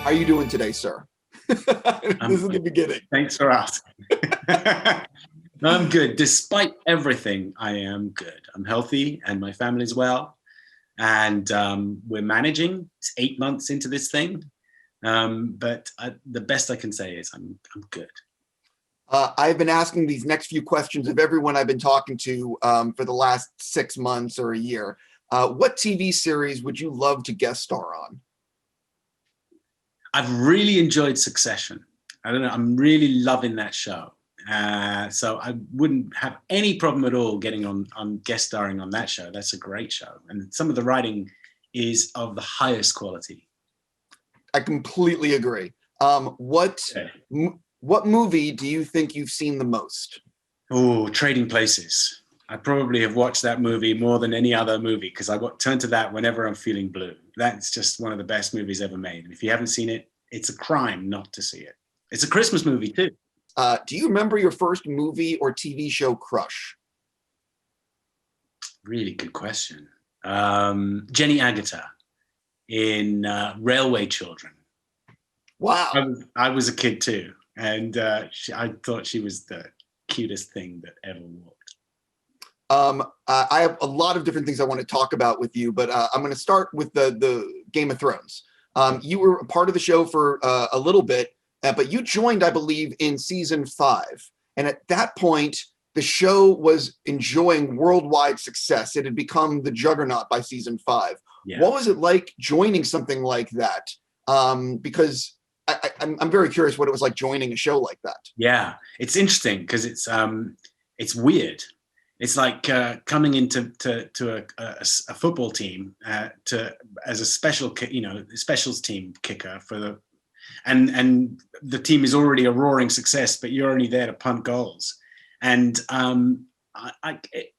How are you doing today, sir? This is the beginning. Thanks for asking. I'm good. Despite everything, I am good. I'm healthy and my family's well. And we're managing. It's 8 months into this thing. But the best I can say is I'm good. I've been asking these next few questions of everyone I've been talking to for the last 6 months or a year. What TV series would you love to guest star on? I've really enjoyed Succession. I don't know, I'm really loving that show. So I wouldn't have any problem at all getting on guest starring on that show. That's a great show. And some of the writing is of the highest quality. I completely agree. What movie do you think you've seen the most? Oh, Trading Places. I probably have watched that movie more than any other movie because I turn to that whenever I'm feeling blue. That's just one of the best movies ever made. And if you haven't seen it, it's a crime not to see it. It's a Christmas movie too. Do you remember your first movie or TV show crush? Really good question. Jenny Agutter in Railway Children. Wow. I was a kid too. And I thought she was the cutest thing that ever walked. I have a lot of different things I want to talk about with you, but I'm going to start with the Game of Thrones. You were a part of the show for a little bit, but you joined, I believe, in season 5. And at that point, the show was enjoying worldwide success. It had become the juggernaut by season 5. Yeah. What was it like joining something like that? Because I'm very curious what it was like joining a show like that. Yeah, it's interesting because it's weird. It's like coming into a football team as a specials team kicker and the team is already a roaring success, but you're only there to punt goals, and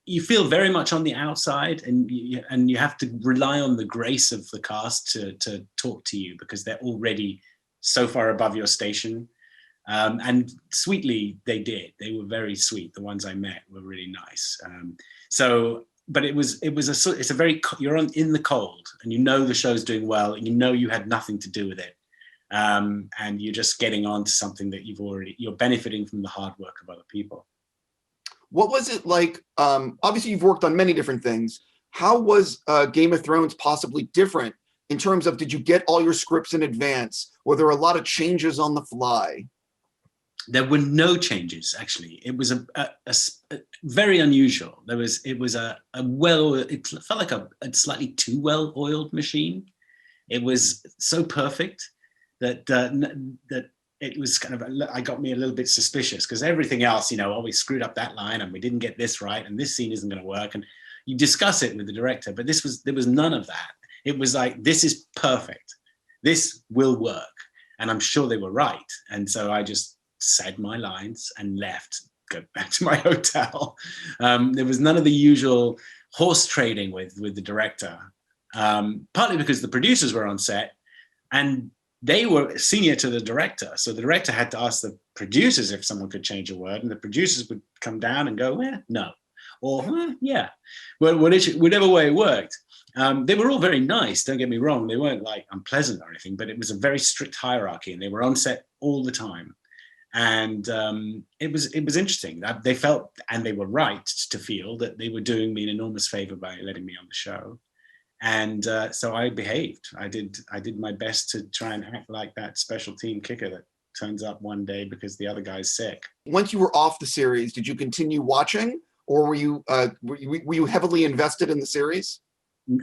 you feel very much on the outside, and you have to rely on the grace of the cast to talk to you because they're already so far above your station. And sweetly, they did. They were very sweet. The ones I met were really nice. But it's a very, you're in the cold, and you know the show's doing well, and you know you had nothing to do with it, and you're just getting on to something that you're benefiting from the hard work of other people. What was it like? Obviously, you've worked on many different things. How was Game of Thrones possibly different in terms of, did you get all your scripts in advance? Were there a lot of changes on the fly? There were no changes, actually. It was a very unusual. It felt like a slightly too well-oiled machine. It was so perfect that it was kind of, I got me a little bit suspicious because everything else, we screwed up that line and we didn't get this right and this scene isn't going to work. And you discuss it with the director, but there was none of that. It was like, this is perfect. This will work. And I'm sure they were right. And so I just said my lines and left, go back to my hotel. There was none of the usual horse trading with the director, partly because the producers were on set and they were senior to the director. So the director had to ask the producers if someone could change a word, and the producers would come down and go, no, or yeah, well, whatever way it worked. They were all very nice, don't get me wrong. They weren't like unpleasant or anything, but it was a very strict hierarchy and they were on set all the time. And it was interesting. They felt, and they were right to feel, that they were doing me an enormous favor by letting me on the show. And so I behaved. I did my best to try and act like that special team kicker that turns up one day because the other guy's sick. Once you were off the series, did you continue watching, or were you heavily invested in the series?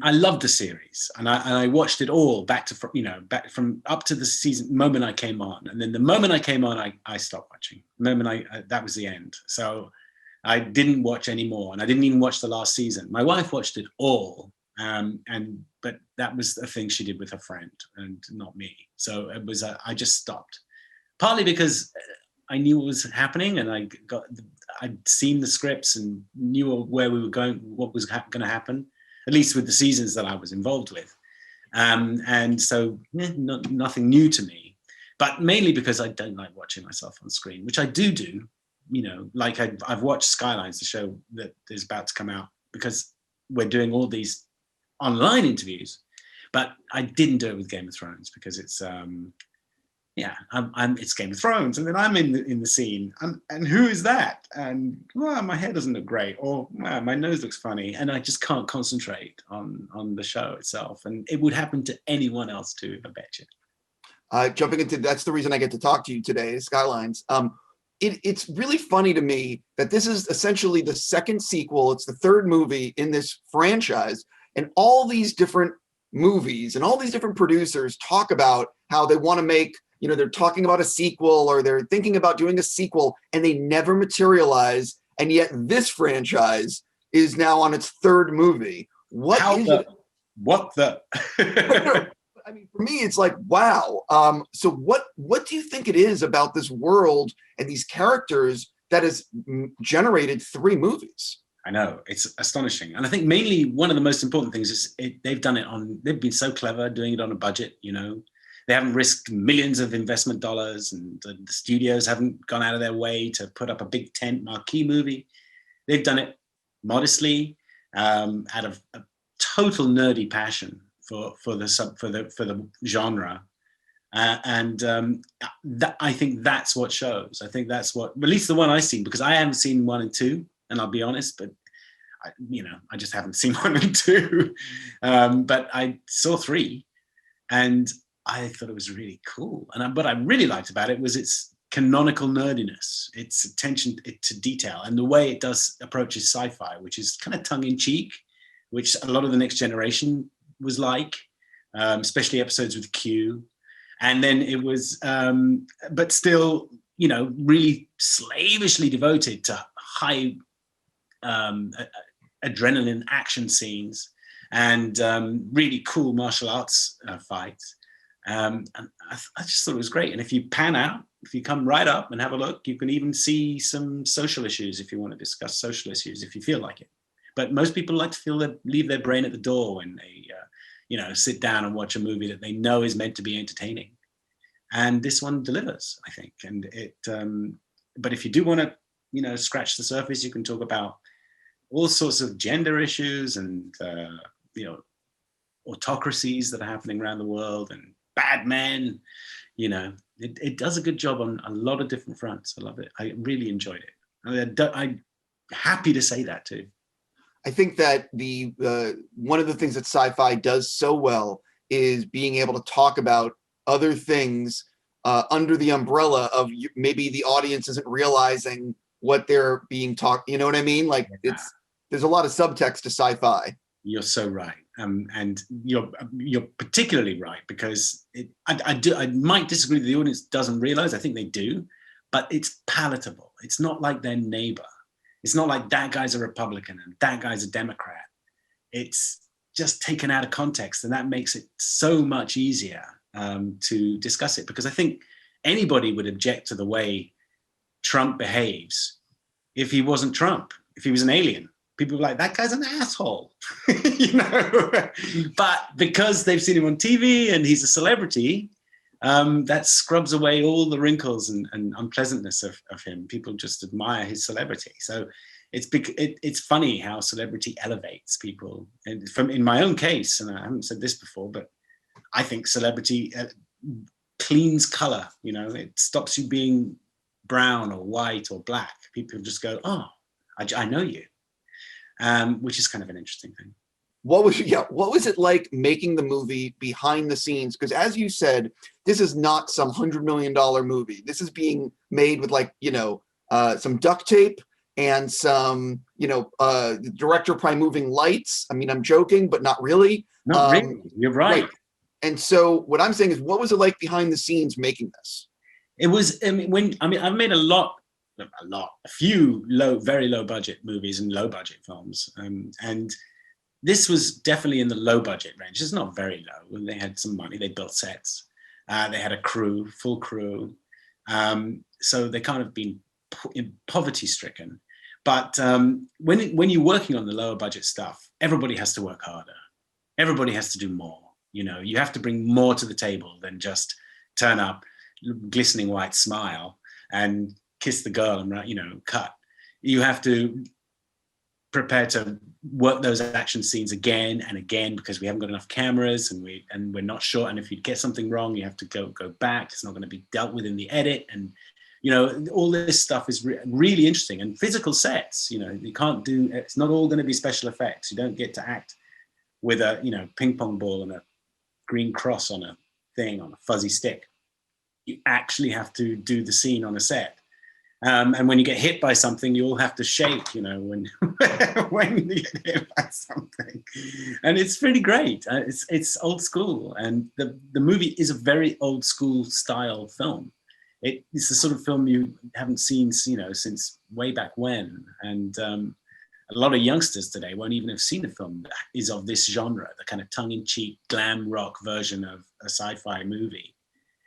I loved the series, and I watched it all back from up to the season moment I came on, and then the moment I came on, I stopped watching. The moment that was the end. So I didn't watch anymore, and I didn't even watch the last season. My wife watched it all, but that was a thing she did with her friend, and not me. So it was I just stopped, partly because I knew what was happening, and I'd seen the scripts and knew where we were going, what was going to happen, at least with the seasons that I was involved with. And so nothing new to me, but mainly because I don't like watching myself on screen, which I do, like I've watched Skylines, the show that is about to come out, because we're doing all these online interviews, but I didn't do it with Game of Thrones because it's yeah, it's Game of Thrones, and then I'm in the scene, and who is that? And well, my hair doesn't look great, or well, my nose looks funny, and I just can't concentrate on the show itself. And it would happen to anyone else too, I bet you. Jumping into that's the reason I get to talk to you today, Skylines. It's really funny to me that this is essentially the second sequel. It's the third movie in this franchise, and all these different movies and all these different producers talk about how they want to make, they're talking about a sequel or they're thinking about doing a sequel, and they never materialize. And yet this franchise is now on its third movie. What the? I mean, for me, it's like, wow. So what do you think it is about this world and these characters that has generated 3 movies? I know, it's astonishing. And I think mainly one of the most important things is they've been so clever doing it on a budget, They haven't risked millions of investment dollars, and the studios haven't gone out of their way to put up a big tent marquee movie. They've done it modestly, out of a total nerdy passion for the genre, I think that's what shows. I think that's what, at least the one I've seen, because I haven't seen 1 and 2, and I'll be honest, but I just haven't seen 1 and 2. But I saw 3, and I thought it was really cool. And what I really liked about it was its canonical nerdiness, its attention to detail, and the way it approaches sci-fi, which is kind of tongue-in-cheek, which a lot of the Next Generation was like, especially episodes with Q. And then it was, but still, really slavishly devoted to high adrenaline action scenes and really cool martial arts fights. And I just thought it was great. And if you pan out, if you come right up and have a look, you can even see some social issues if you want to discuss social issues, if you feel like it. But most people like to leave their brain at the door when they, sit down and watch a movie that they know is meant to be entertaining. And this one delivers, I think. And but if you do want to, scratch the surface, you can talk about all sorts of gender issues and, autocracies that are happening around the world and bad men. It does a good job on a lot of different fronts. I love it. I really enjoyed it. I'm happy to say that too. I think that one of the things that sci-fi does so well is being able to talk about other things under the umbrella of maybe the audience isn't realizing what they're being talked. You know what I mean? Like there's a lot of subtext to sci-fi. You're so right, and you're particularly right, because I might disagree that the audience doesn't realize. I think they do, but it's palatable. It's not like their neighbor. It's not like that guy's a Republican and that guy's a Democrat. It's just taken out of context, and that makes it so much easier to discuss it, because I think anybody would object to the way Trump behaves if he wasn't Trump, if he was an alien. People are like, that guy's an asshole, But because they've seen him on TV and he's a celebrity, that scrubs away all the wrinkles and unpleasantness of him. People just admire his celebrity. So it's funny how celebrity elevates people. And in my own case, and I haven't said this before, but I think celebrity cleans color. It stops you being brown or white or black. People just go, oh, I know you. Which is kind of an interesting thing. What was it like making the movie behind the scenes? Because as you said, this is not some $100 million movie. This is being made with some duct tape and some, the director probably moving lights. I mean, I'm joking, but not really. Not really. You're right. And so what I'm saying is, what was it like behind the scenes making this? It was, I've made a few very low budget movies and low budget films. And this was definitely in the low budget range. It's not very low. They had some money, they built sets. They had a full crew. So they kind of been poverty stricken. But when you're working on the lower budget stuff, everybody has to work harder. Everybody has to do more. You have to bring more to the table than just turn up, glistening white smile and kiss the girl and cut. You have to prepared to work those action scenes again and again because we haven't got enough cameras and we're not sure. And if you get something wrong, you have to go back. It's not going to be dealt with in the edit. And, you know, all this stuff is really interesting. And physical sets, you know, you can't do, it's not all going to be special effects. You don't get to act with a, you know, ping pong ball and a green cross on a thing, on a fuzzy stick. You actually have to do the scene on a set. And when you get hit by something, you all have to shake, you know, when when you get hit by something. And it's pretty great. It's old school. And the movie is a very old school style film. It's the sort of film you haven't seen, you know, since way back when. And a lot of youngsters today won't even have seen a film that is of this genre, the kind of tongue-in-cheek glam rock version of a sci-fi movie.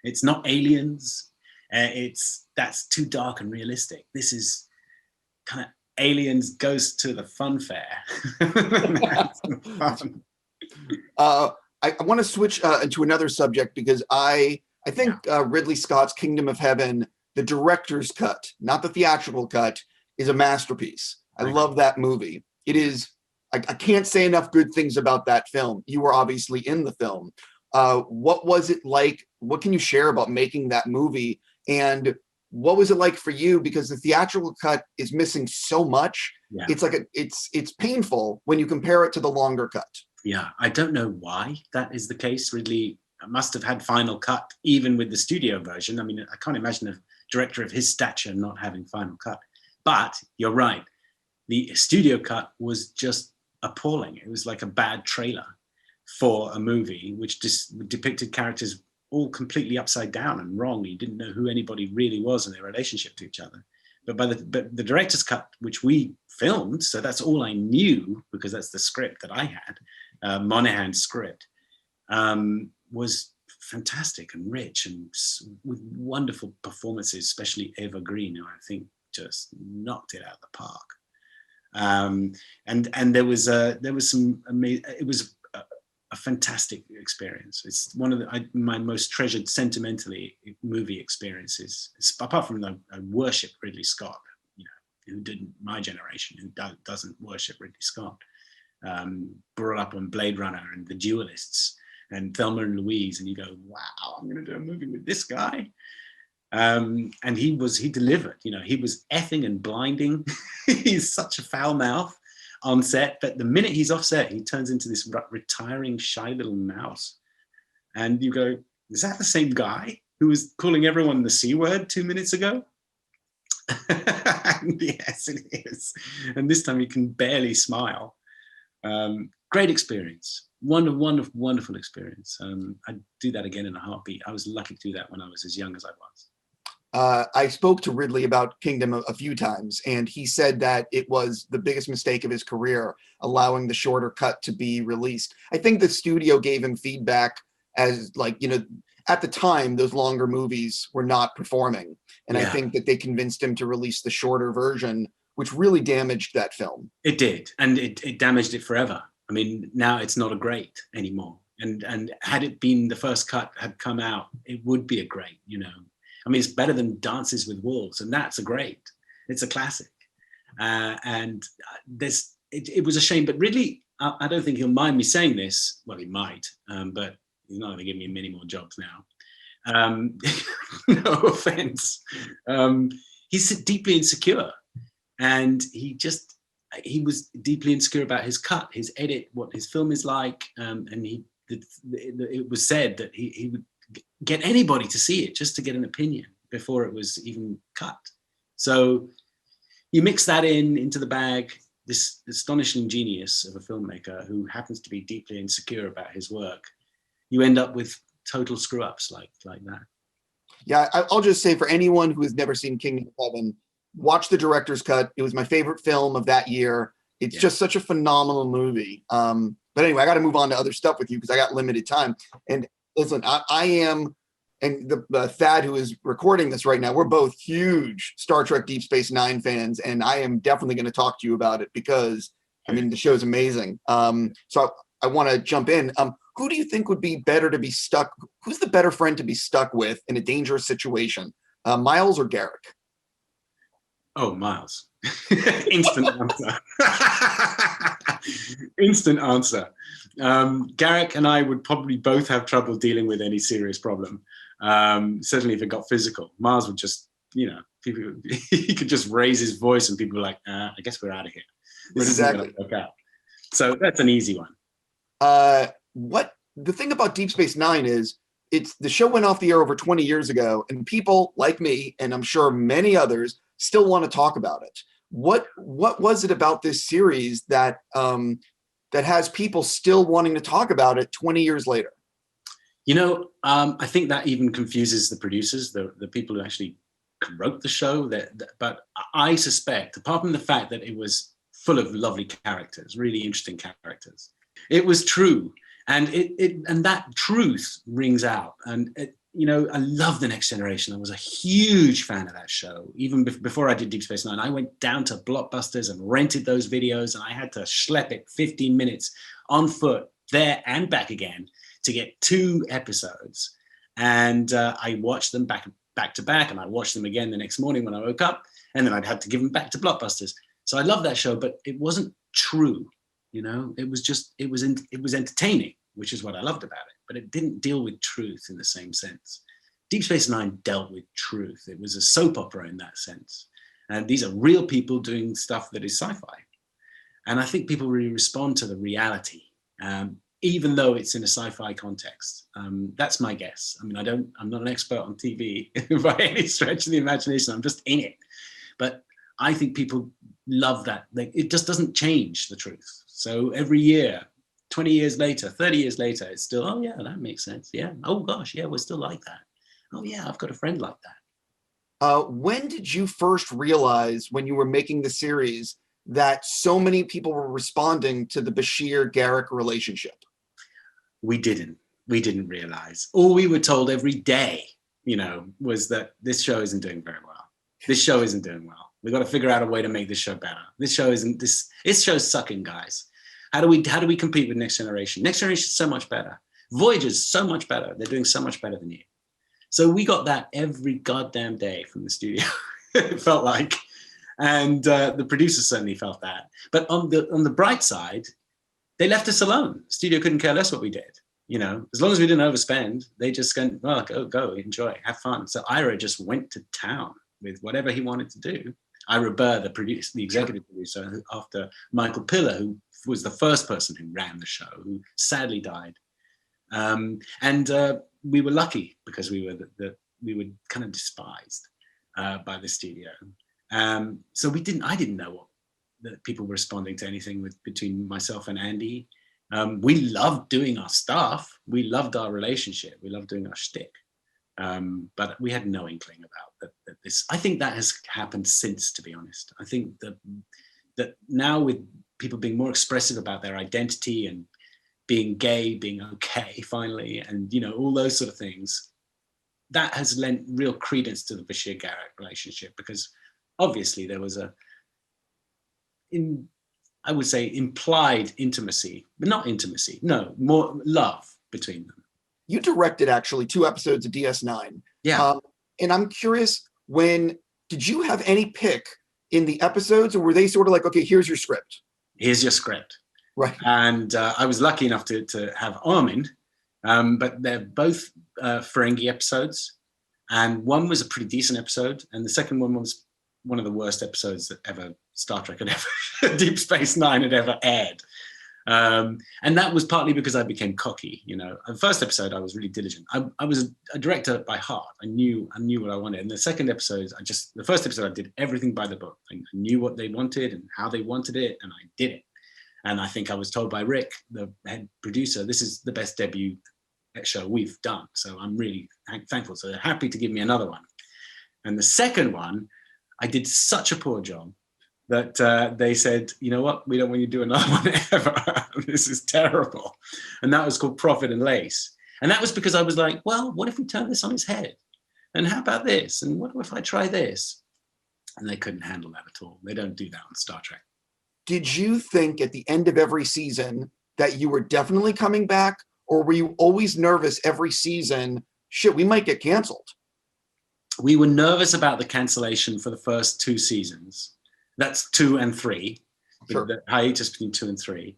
It's not Aliens. That's too dark and realistic. This is kind of Aliens goes to the fun fair. Fun. I want to switch into another subject because I think Ridley Scott's Kingdom of Heaven, the director's cut, not the theatrical cut, is a masterpiece. I love that movie. It is. I can't say enough good things about that film. You were obviously in the film. What was it like? What can you share about making that movie? And what was it like for you? Because the theatrical cut is missing so much. Yeah. It's like it's painful when you compare it to the longer cut. Yeah, I don't know why that is the case. Ridley must have had final cut even with the studio version. I mean, I can't imagine a director of his stature not having final cut. But you're right. The studio cut was just appalling. It was like a bad trailer for a movie which just depicted characters all completely upside down and wrong. You didn't know who anybody really was in their relationship to each other. But but the director's cut, which we filmed, so that's all I knew because that's the script that I had, Monahan's script, was fantastic and rich and with wonderful performances, especially Eva Green, who I think just knocked it out of the park. And there was some amazing. It was a fantastic experience. It's one of my most treasured sentimentally movie experiences. Apart from I worship Ridley Scott, you know, who didn't my generation, who doesn't worship Ridley Scott. Brought up on Blade Runner and The Duelists and Thelma and Louise, and you go, wow, I'm going to do a movie with this guy. And he delivered. You know, he was effing and blinding. He's such a foul mouth on set, but the minute he's off set, he turns into this retiring, shy little mouse. And you go, is that the same guy who was calling everyone the C word 2 minutes ago? And yes, it is. And this time he can barely smile. Great experience. Wonderful experience. I'd do that again in a heartbeat. I was lucky to do that when I was as young as I was. I spoke to Ridley about Kingdom a few times, and he said that it was the biggest mistake of his career, allowing the shorter cut to be released. I think the studio gave him feedback as, like, you know, at the time, those longer movies were not performing. And I think that they convinced him to release the shorter version, which really damaged that film. It did, and it damaged it forever. I mean, now it's not a great anymore. And had it been the first cut had come out, it would be a great, you know. I mean, it's better than Dances with Wolves, and that's a great. It's a classic. And it was a shame, but Ridley, I don't think he'll mind me saying this. Well, he might, but he's not going to give me many more jobs now. No offense. He's deeply insecure, and he was deeply insecure about his cut, his edit, what his film is like, and it was said that he would get anybody to see it just to get an opinion before it was even cut. So you mix that into the bag, this astonishing genius of a filmmaker who happens to be deeply insecure about his work, you end up with total screw-ups like that. Yeah, I'll just say, for anyone who has never seen Kingdom of Heaven, watch the director's cut. It was my favorite film of that year. It's just such a phenomenal movie. But anyway, I got to move on to other stuff with you because I got limited time. And listen, I am, and the Thad who is recording this right now, we're both huge Star Trek Deep Space Nine fans, and I am definitely going to talk to you about it because, I mean, the show's amazing. So I want to jump in. Who do you think would be better to be stuck? Who's the better friend to be stuck with in a dangerous situation, Miles or Garak? Oh, Miles. Instant answer. Instant answer. Garak and I would probably both have trouble dealing with any serious problem. Certainly if it got physical. Mars would just, people, he could just raise his voice and people were like, I guess we're out of here. This Exactly. isn't going to work out. So that's an easy one. What the thing about Deep Space Nine is, the show went off the air over 20 years ago, and people like me, and I'm sure many others, still want to talk about it. What was it about this series that that has people still wanting to talk about it 20 years later? I think that even confuses the producers, the people who actually wrote the show. But I suspect, apart from the fact that it was full of lovely characters, really interesting characters, it was true. And and that truth rings out. And I love The Next Generation. I was a huge fan of that show. Even before I did Deep Space Nine, I went down to Blockbusters and rented those videos, and I had to schlep it 15 minutes on foot there and back again to get 2 episodes. And I watched them back to back, and I watched them again the next morning when I woke up, and then I'd have to give them back to Blockbusters. So I love that show, but it wasn't true. It was entertaining, which is what I loved about it, but it didn't deal with truth in the same sense. Deep Space Nine dealt with truth. It was a soap opera in that sense. And these are real people doing stuff that is sci-fi. And I think people really respond to the reality, even though it's in a sci-fi context. That's my guess. I mean, I'm not an expert on TV by any stretch of the imagination. I'm just in it. But I think people love that. It just doesn't change the truth. So every year, 20 years later, 30 years later, it's still, oh yeah, that makes sense. Yeah. Oh gosh, yeah, we're still like that. Oh yeah, I've got a friend like that. When did you first realize, when you were making the series, that so many people were responding to the Bashir-Garak relationship? We didn't realize. All we were told every day, was that this show isn't doing very well. This show isn't doing well. We've got to figure out a way to make this show better. This show's sucking, guys. How do we compete with Next Generation? Next Generation is so much better. Voyager's so much better. They're doing so much better than you. So we got that every goddamn day from the studio. It felt like, and the producers certainly felt that. But on the bright side, they left us alone. The studio couldn't care less what we did. As long as we didn't overspend, they just went, well, go, enjoy, have fun. So Ira just went to town with whatever he wanted to do. Ira Burr, the executive producer, after Michael Piller, who was the first person who ran the show, who sadly died. And we were lucky because we were kind of despised by the studio. So I didn't know that people were responding to anything between myself and Andy. We loved doing our stuff. We loved our relationship. We loved doing our shtick. But we had no inkling about that this. I think that has happened since, to be honest. I think that now, with people being more expressive about their identity and being gay, being okay finally, and all those sort of things, that has lent real credence to the Bashir-Garak relationship, because obviously there was I would say implied intimacy, but not intimacy, no, more love between them. You directed actually 2 episodes of DS9. Yeah. And I'm curious, did you have any pick in the episodes, or were they sort of like, okay, here's your script? Here's your script. Right. And I was lucky enough to have Armin, but they're both Ferengi episodes. And one was a pretty decent episode. And the second one was one of the worst episodes that ever Star Trek had ever, Deep Space Nine had ever aired. And that was partly because I became cocky. The first episode, I was really diligent. I was a director by heart. I knew what I wanted. And the second episode, the first episode, I did everything by the book. I knew what they wanted and how they wanted it, and I did it. And I think I was told by Rick, the head producer, this is the best debut show we've done. So I'm really thankful. So they're happy to give me another one. And the second one, I did such a poor job that they said, you know what, we don't want you to do another one ever. This is terrible. And that was called Profit and Lace. And that was because I was like, well, what if we turn this on its head? And how about this? And what if I try this? And they couldn't handle that at all. They don't do that on Star Trek. Did you think at the end of every season that you were definitely coming back, or were you always nervous every season, shit, we might get canceled? We were nervous about the cancellation for the first 2 seasons. That's 2 and 3. Sure. The hiatus between 2 and 3.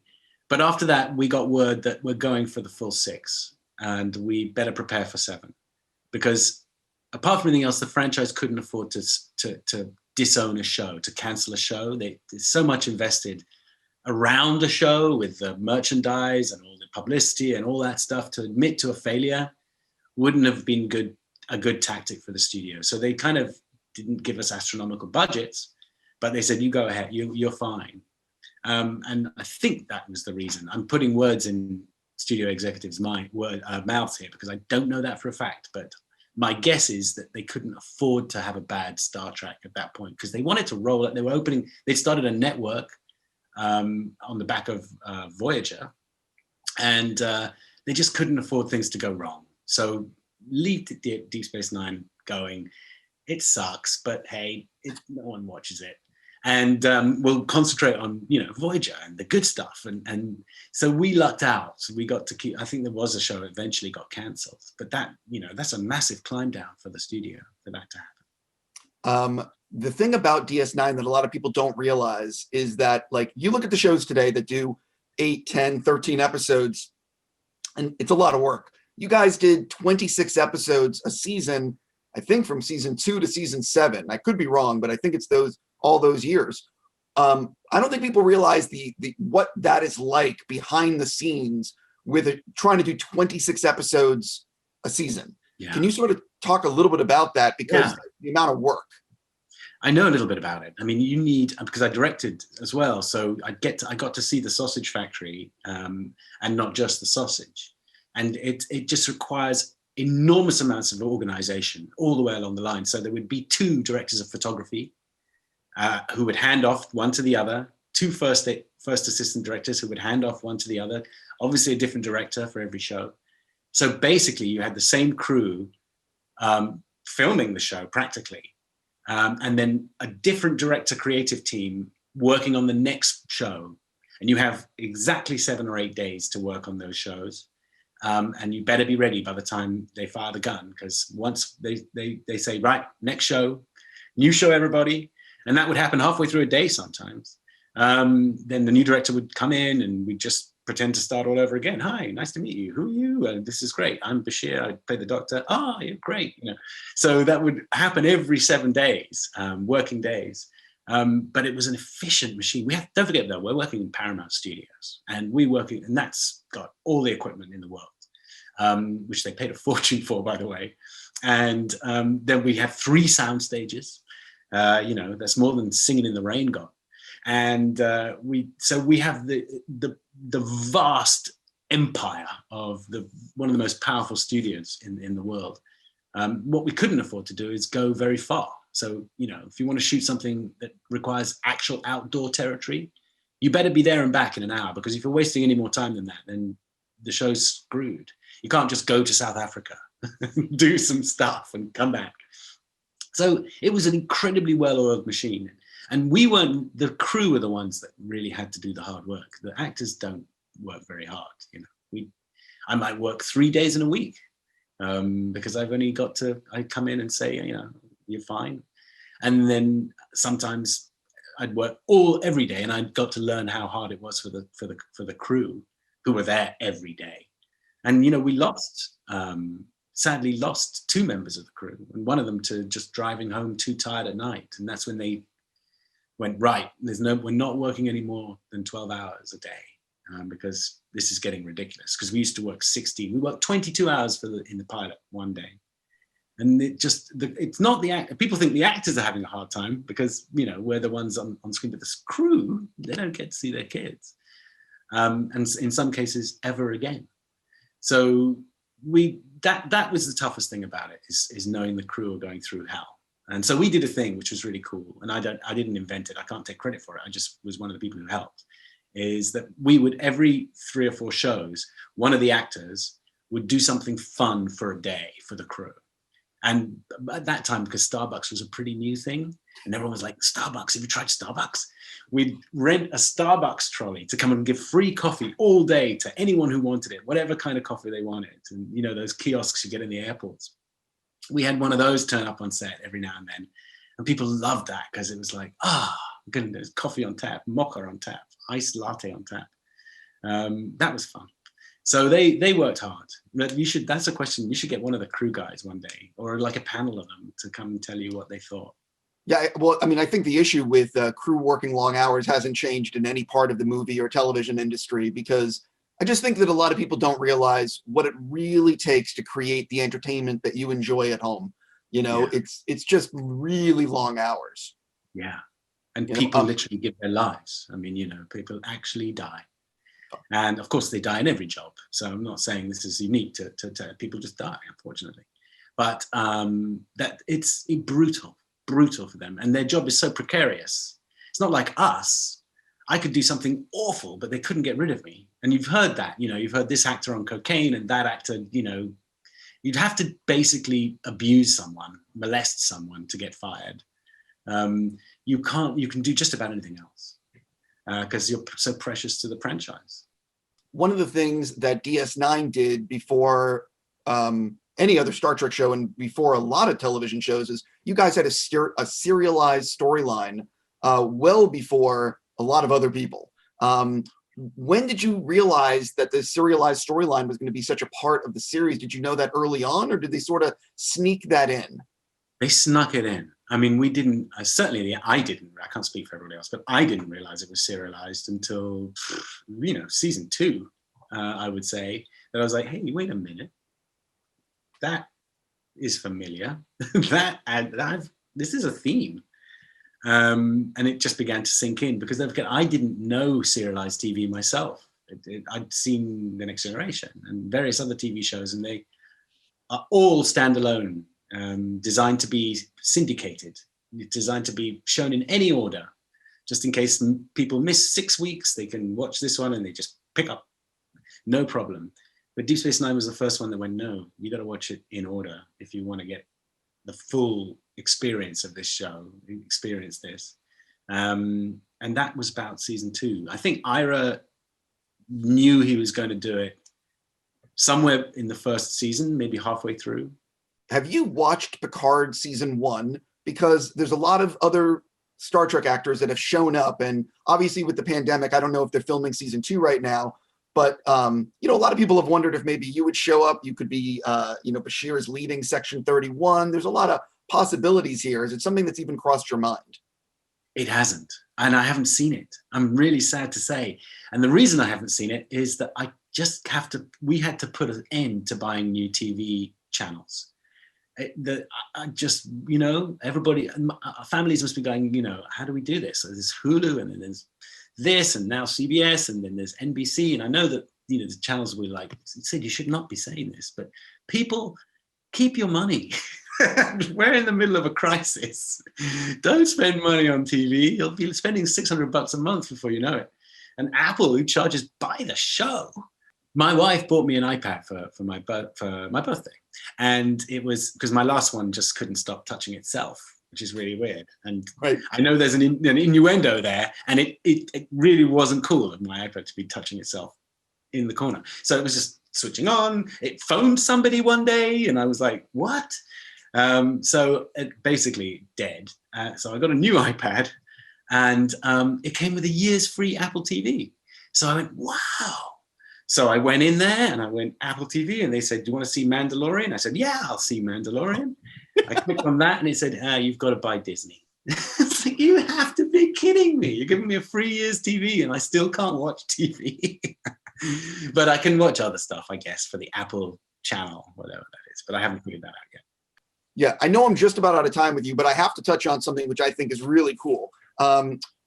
But after that, we got word that we're going for the full 6, and we better prepare for 7, because apart from anything else, the franchise couldn't afford to disown a show, to cancel a show. There's so much invested around a show with the merchandise and all the publicity and all that stuff. To admit to a failure wouldn't have been a good tactic for the studio. So they kind of didn't give us astronomical budgets, but they said, you go ahead, you're fine. And I think that was the reason. I'm putting words in studio executives' mouths here, because I don't know that for a fact, but my guess is that they couldn't afford to have a bad Star Trek at that point, because they wanted to roll it. They'd started a network on the back of Voyager, and they just couldn't afford things to go wrong. So leave Deep Space Nine going. It sucks, but hey, no one watches it. And we'll concentrate on, Voyager and the good stuff. And so we lucked out. So we got to keep, I think there was a show that eventually got canceled, but that, that's a massive climb down for the studio for that to happen. The thing about DS9 that a lot of people don't realize is that, like, you look at the shows today that do 8, 10, 13 episodes, and it's a lot of work. You guys did 26 episodes a season, I think from season 2 to season 7. I could be wrong, but I think it's all those years. I don't think people realize the what that is like behind the scenes with trying to do 26 episodes a season. Yeah. Can you sort of talk a little bit about that? Because the amount of work. I know a little bit about it. I mean, because I directed as well, so I got to see the sausage factory, and not just the sausage. And it just requires enormous amounts of organization all the way along the line. So there would be 2 directors of photography who would hand off one to the other, 2 first assistant directors who would hand off one to the other, obviously a different director for every show. So basically you had the same crew filming the show practically, and then a different director creative team working on the next show. And you have exactly 7 or 8 days to work on those shows. And you better be ready by the time they fire the gun, because once they say, right, next show, new show, everybody. And that would happen halfway through a day sometimes. Then the new director would come in and we'd just pretend to start all over again. Hi, nice to meet you. Who are you? This is great. I'm Bashir. I play the Doctor. Oh, you're great. So that would happen every 7 days, working days. But it was an efficient machine. Don't forget though, we're working in Paramount Studios, and and that's got all the equipment in the world, which they paid a fortune for, by the way. And then we have 3 sound stages. That's more than Singing in the Rain got. And we have the vast empire of one of the most powerful studios in the world. What we couldn't afford to do is go very far. So, if you want to shoot something that requires actual outdoor territory, you better be there and back in an hour, because if you're wasting any more time than that, then the show's screwed. You can't just go to South Africa, do some stuff and come back. So it was an incredibly well-oiled machine. And the crew were the ones that really had to do the hard work. The actors don't work very hard. I might work 3 days in a week, because I've only I come in and say, you're fine. And then sometimes I'd work every day, and I got to learn how hard it was for the crew who were there every day. And, we sadly lost 2 members of the crew, and one of them to just driving home too tired at night. And that's when they went, right, we're not working any more than 12 hours a day, because this is getting ridiculous. Because we used to work 16, we worked 22 hours in the pilot one day. And it's not the act. People think the actors are having a hard time because, we're the ones on screen, but the crew, they don't get to see their kids. And in some cases, ever again. So that was the toughest thing about it, is knowing the crew are going through hell. And so we did a thing which was really cool, and I didn't invent it. I can't take credit for it. I just was one of the people who helped. Is that we would, every 3 or 4 shows, one of the actors would do something fun for a day for the crew. And at that time, because Starbucks was a pretty new thing, and everyone was like, Starbucks, have you tried Starbucks? We'd rent a Starbucks trolley to come and give free coffee all day to anyone who wanted it, whatever kind of coffee they wanted. And, those kiosks you get in the airports. We had one of those turn up on set every now and then. And people loved that, because it was like, goodness, coffee on tap, mocha on tap, iced latte on tap. That was fun. So they worked hard. But that's a question. You should get one of the crew guys one day, or like a panel of them, to come and tell you what they thought. Yeah, well, I mean, I think the issue with crew working long hours hasn't changed in any part of the movie or television industry, because I just think that a lot of people don't realize what it really takes to create the entertainment that you enjoy at home. You know, Yeah. it's just really long hours. Yeah. And You people know, literally give their lives. I mean, you know, people actually die. And of course, they die in every job. So I'm not saying this is unique to people just die, unfortunately. But that it's brutal for them. And their job is so precarious. It's not like us. I could do something awful, but they couldn't get rid of me. And you've heard that, you know, you've heard this actor on cocaine and that actor, you know, you'd have to basically abuse someone, molest someone to get fired. You can do just about anything else because you're so precious to the franchise. One of the things that DS9 did before any other Star Trek show and before a lot of television shows is you guys had a serialized storyline well before a lot of other people. When did you realize that the serialized storyline was going to be such a part of the series? Did you know that early on, or did they sort of sneak that in? They snuck it in. I mean, we didn't, certainly I didn't, I can't speak for everybody else, but I didn't realize it was serialized until, you know, season 2, I would say, that I was like, hey, wait a minute. That is familiar. This is a theme. And it just began to sink in because I didn't know serialized TV myself. I'd seen The Next Generation and various other TV shows, and they are all standalone, designed to be syndicated, designed to be shown in any order, just in case people miss 6 weeks, they can watch this one and they just pick up, no problem. But Deep Space Nine was the first one that went, no, you got to watch it in order if you want to get the full experience of this show, experience this. And that was about season 2. I think Ira knew he was going to do it somewhere in the first season, maybe halfway through. Have you watched Picard season 1? Because there's a lot of other Star Trek actors that have shown up, and obviously with the pandemic, I don't know if they're filming season 2 right now, but you know, a lot of people have wondered if maybe you would show up. You could be, you know, Bashir is leading Section 31. There's a lot of possibilities here. Is it something that's even crossed your mind? It hasn't, and I haven't seen it. I'm really sad to say. And the reason I haven't seen it is that we had to put an end to buying new TV channels. I just, you know, everybody, our families must be going, you know, how do we do this? So there's Hulu, and then there's this, and now CBS, and then there's NBC. And I know that, you know, the channels will like, said you should not be saying this, but people, keep your money. We're in the middle of a crisis. Don't spend money on TV. You'll be spending $600 a month before you know it. And Apple, who charges by the show. My wife bought me an iPad for my birthday. And it was because my last one just couldn't stop touching itself, which is really weird. And right. I know there's an innuendo there, and it really wasn't cool of my iPad to be touching itself in the corner. So it was just switching on. It phoned somebody one day, and I was like, what? So it basically dead. So I got a new iPad, and it came with a year's free Apple TV. So I went, wow. So I went in there and I went Apple TV, and they said, do you want to see Mandalorian? I said, yeah, I'll see Mandalorian. I clicked on that and it said, you've got to buy Disney. It's like, you have to be kidding me. You're giving me a 3 years TV and I still can't watch TV. But I can watch other stuff, I guess, for the Apple channel, whatever that is. But I haven't figured that out yet. Yeah, I know I'm just about out of time with you, but I have to touch on something which I think is really cool.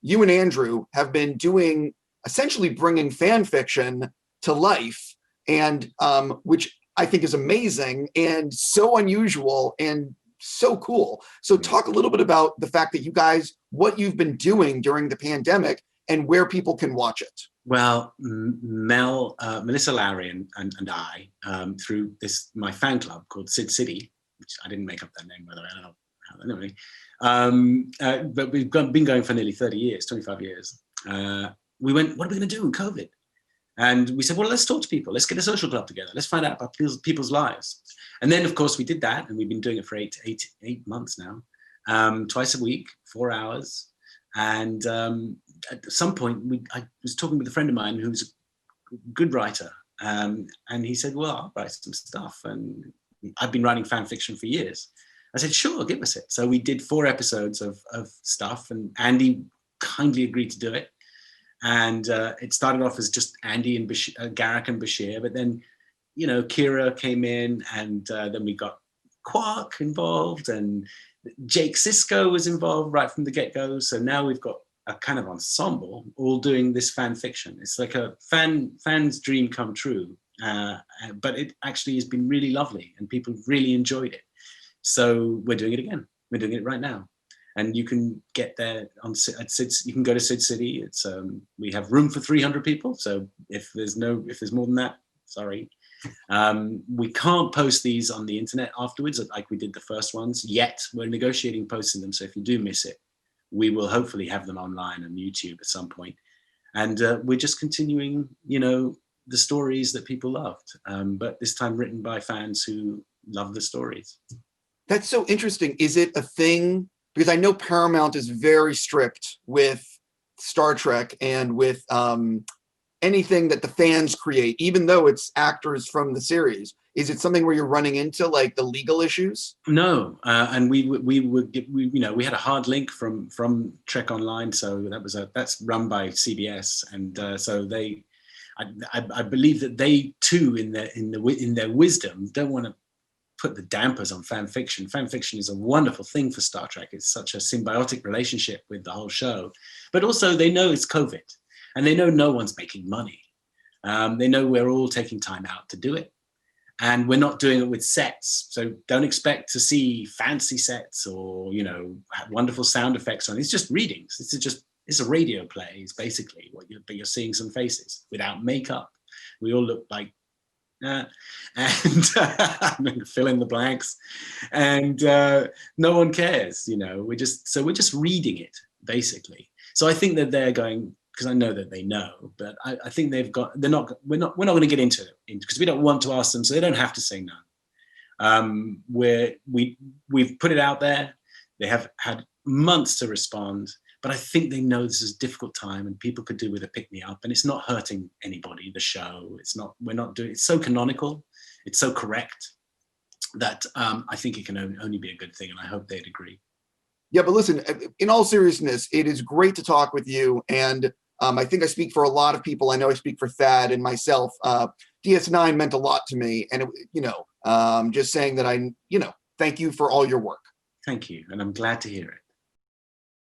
You and Andrew have been doing, essentially bringing fan fiction to life, and which I think is amazing and so unusual and so cool. So talk a little bit about the fact that you guys, what you've been doing during the pandemic and where people can watch it. Well, Melissa Lowry and I, through my fan club called Sid City, which I didn't make up that name, by the way, I don't know how that really. But we've been going for nearly 30 years, 25 years. We went, what are we going to do in COVID? And we said, well, let's talk to people. Let's get a social club together. Let's find out about people's lives. And then, of course, we did that. And we've been doing it for eight months now, twice a week, 4 hours. And at some point, I was talking with a friend of mine who's a good writer, and he said, well, I'll write some stuff. And I've been writing fan fiction for years. I said, sure, give us it. So we did 4 episodes of stuff, and Andy kindly agreed to do it. And it started off as just Andy and Garak and Bashir, but then, you know, Kira came in, and then we got Quark involved, and Jake Sisko was involved right from the get-go. So now we've got a kind of ensemble all doing this fan fiction. It's like a fan's dream come true, but it actually has been really lovely, and people really enjoyed it. So we're doing it again. We're doing it right now. And you can get there at Sid. You can go to Sid City. It's we have room for 300 people. So if there's more than that, sorry. We can't post these on the internet afterwards like we did the first ones yet. We're negotiating posting them. So if you do miss it, we will hopefully have them online on YouTube at some point. And we're just continuing, you know, the stories that people loved, but this time written by fans who love the stories. That's so interesting. Is it a thing? Because I know Paramount is very strict with Star Trek and with anything that the fans create, even though it's actors from the series. Is it something where you're running into like the legal issues? No, and we you know, we had a hard link from Trek Online, so that's run by CBS, and so I believe that they too, in their wisdom, don't want to put the dampers on fan fiction. Fan fiction is a wonderful thing for Star Trek. It's such a symbiotic relationship with the whole show, but also they know it's COVID, and they know no one's making money. They know we're all taking time out to do it, and we're not doing it with sets. So don't expect to see fancy sets or, you know, wonderful sound effects on. It's just readings. It's a radio play. It's basically but you're seeing some faces without makeup. We all look like. And I'm going to fill in the blanks, and no one cares, you know. We're just reading it basically. So I think that they're going, because I know that they know, but I think we're not going to get into it because we don't want to ask them, so they don't have to say no. We've put it out there. They have had months to respond. But I think they know this is a difficult time, and people could do with a pick-me-up, and it's not hurting anybody, the show. It's so canonical, it's so correct that I think it can only be a good thing, and I hope they'd agree. Yeah, but listen, in all seriousness, it is great to talk with you, and I think I speak for a lot of people. I know I speak for Thad and myself. DS9 meant a lot to me, and just saying that thank you for all your work. Thank you, and I'm glad to hear it.